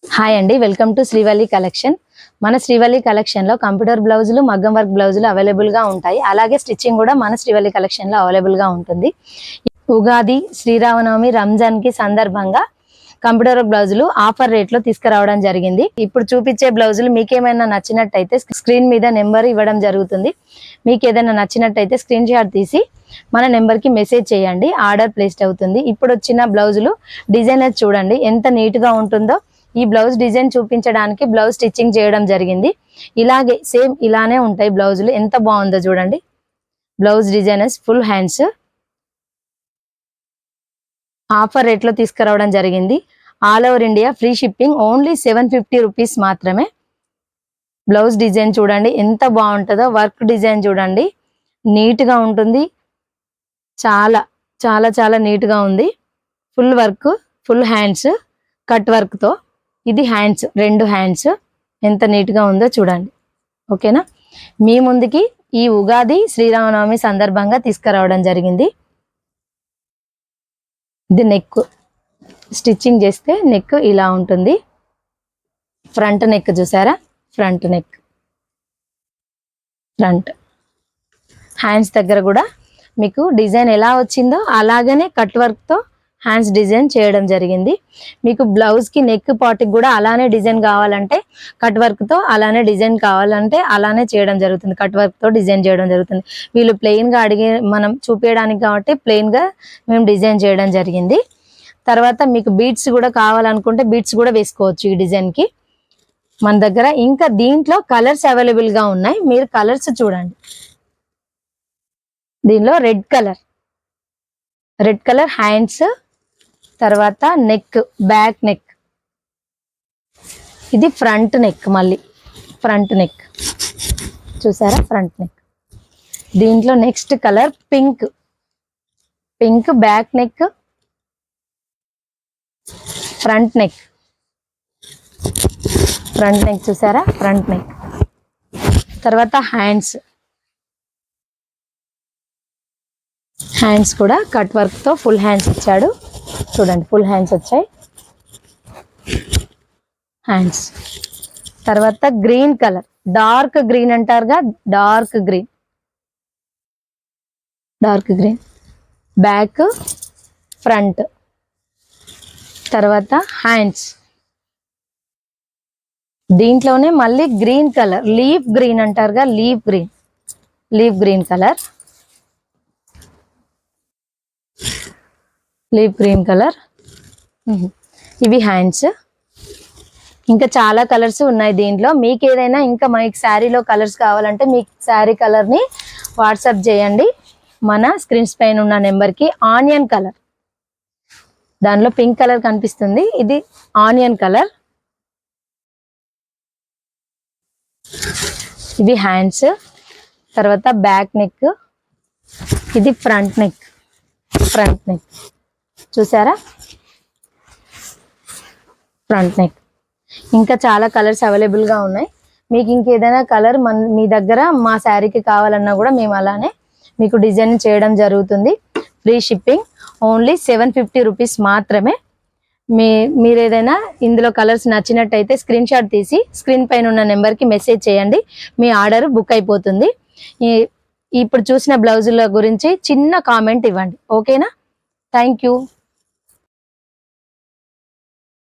Hi అండి, welcome to Srivalli collection. మన Srivalli collection లో కంప్యూటర్ బ్లౌజులు, మగ్గం వర్క్ బ్లౌజులు అవైలబుల్ గా ఉంటాయి. అలాగే స్టిచ్చింగ్ కూడా మన శ్రీవల్లి కలెక్షన్ లో అవైలబుల్ గా ఉంటుంది. ఉగాది, శ్రీరామనవమి, రంజాన్ కి సందర్భంగా కంప్యూటర్ బ్లౌజులు ఆఫర్ రేట్ లో తీసుకురావడం జరిగింది. ఇప్పుడు చూపించే బ్లౌజులు మీకేమైనా నచ్చినట్టయితే స్క్రీన్ మీద నెంబర్ ఇవ్వడం జరుగుతుంది. మీకు ఏదైనా నచ్చినట్టయితే స్క్రీన్ షాట్ తీసి మన నెంబర్ కి మెసేజ్ చేయండి, ఆర్డర్ ప్లేస్డ్ అవుతుంది. ఇప్పుడు వచ్చిన బ్లౌజులు డిజైన్ చూడండి ఎంత నీట్ గా ఉంటుందో. ఈ బ్లౌజ్ డిజైన్ చూపించడానికి బ్లౌజ్ స్టిచ్చింగ్ చేయడం జరిగింది. ఇలాగే సేమ్ ఇలానే ఉంటాయి బ్లౌజులు. ఎంత బాగుందో చూడండి. Blouse designers full hands offer rate లో తీసుకురావడం జరిగింది. All over India free shipping, only 750 rupees మాత్రమే. బ్లౌజ్ డిజైన్ చూడండి ఎంత బాగుంటుందో. వర్క్ డిజైన్ చూడండి, నీట్ గా ఉంటుంది. చాలా చాలా చాలా నీట్ గా ఉంది. Full work, full hands, cut work తో. ఇది హ్యాండ్స్, 2 హ్యాండ్స్ ఎంత నీట్ గా ఉందో చూడండి. ఓకేనా, మీ ముందుకి ఈ ఉగాది, శ్రీరామనవమి సందర్భంగా తీసుకురావడం జరిగింది. ఇది నెక్, స్టిచ్చింగ్ చేస్తే నెక్ ఇలా ఉంటుంది. ఫ్రంట్ నెక్ చూసారా, ఫ్రంట్ నెక్, ఫ్రంట్ హ్యాండ్స్ దగ్గర కూడా మీకు డిజైన్ ఎలా వచ్చిందో అలాగనే కట్ వర్క్ తో హ్యాండ్స్ డిజైన్ చేయడం జరిగింది. మీకు బ్లౌజ్ కి నెక్ పార్ట్కి కూడా అలానే డిజైన్ కావాలంటే కట్ వర్క్ తో, అలానే డిజైన్ కావాలంటే అలానే చేయడం జరుగుతుంది. కట్ వర్క్ తో డిజైన్ చేయడం జరుగుతుంది. వీళ్ళు ప్లెయిన్ గా అడిగి మనం చూపించడానికి కాబట్టి ప్లెయిన్ గా మేము డిజైన్ చేయడం జరిగింది. తర్వాత మీకు బీడ్స్ కూడా కావాలనుకుంటే బీడ్స్ కూడా వేసుకోవచ్చు ఈ డిజైన్ కి మన దగ్గర. ఇంకా దీంట్లో కలర్స్ అవైలబుల్ గా ఉన్నాయి, మీరు కలర్స్ చూడండి. దీనిలో రెడ్ కలర్ హ్యాండ్స్, తర్వాత నెక్, బ్యాక్ నెక్. ఇది ఫ్రంట్ నెక్, మళ్ళీ ఫ్రంట్ నెక్ చూసారా, ఫ్రంట్ నెక్. దీంట్లో next colour pink, back neck, front neck చూసారా, ఫ్రంట్ నెక్. తర్వాత హ్యాండ్స్ కూడా కట్ వర్క్ తో ఫుల్ హ్యాండ్స్ ఇచ్చాడు చూడండి. ఫుల్ హ్యాండ్స్ వచ్చాయి హ్యాండ్స్. తర్వాత గ్రీన్ కలర్, డార్క్ గ్రీన్ అంటారుగా, డార్క్ గ్రీన్, బ్యాక్, ఫ్రంట్. తర్వాత హ్యాండ్స్, దీంట్లోనే మళ్ళీ గ్రీన్ కలర్, లీఫ్ గ్రీన్ అంటారుగా, లీఫ్ గ్రీన్ కలర్, ఇవి హ్యాండ్స్. ఇంకా చాలా కలర్స్ ఉన్నాయి దీంట్లో. మీకు ఏదైనా ఇంకా మీకు శారీలో కలర్స్ కావాలంటే మీకు శారీ కలర్ ని వాట్సాప్ చేయండి మన స్క్రీన్స్ పైన ఉన్న నెంబర్ కి. ఆనియన్ కలర్, దానిలో పింక్ కలర్ కనిపిస్తుంది, ఇది ఆనియన్ కలర్. ఇవి హ్యాండ్స్. తర్వాత బ్యాక్ నెక్, ఇది ఫ్రంట్ నెక్ చూసారా, ఫ్రంట్ నెక్. ఇంకా చాలా కలర్స్ అవైలబుల్ గా ఉన్నాయి. మీకు ఇంకేదైనా కలర్ మీ దగ్గర మా శారీకి కావాలన్నా కూడా మేము అలానే మీకు డిజైన్ చేయడం జరుగుతుంది. ఫ్రీ షిప్పింగ్, ఓన్లీ 750 రూపీస్ మాత్రమే. మీరు ఏదైనా ఇందులో కలర్స్ నచ్చినట్టయితే స్క్రీన్ షాట్ తీసి స్క్రీన్ పైన ఉన్న నెంబర్కి మెసేజ్ చేయండి, మీ ఆర్డర్ బుక్ అయిపోతుంది. ఇప్పుడు చూసిన బ్లౌజుల గురించి చిన్న కామెంట్ ఇవ్వండి. ఓకేనా, థ్యాంక్ యూ.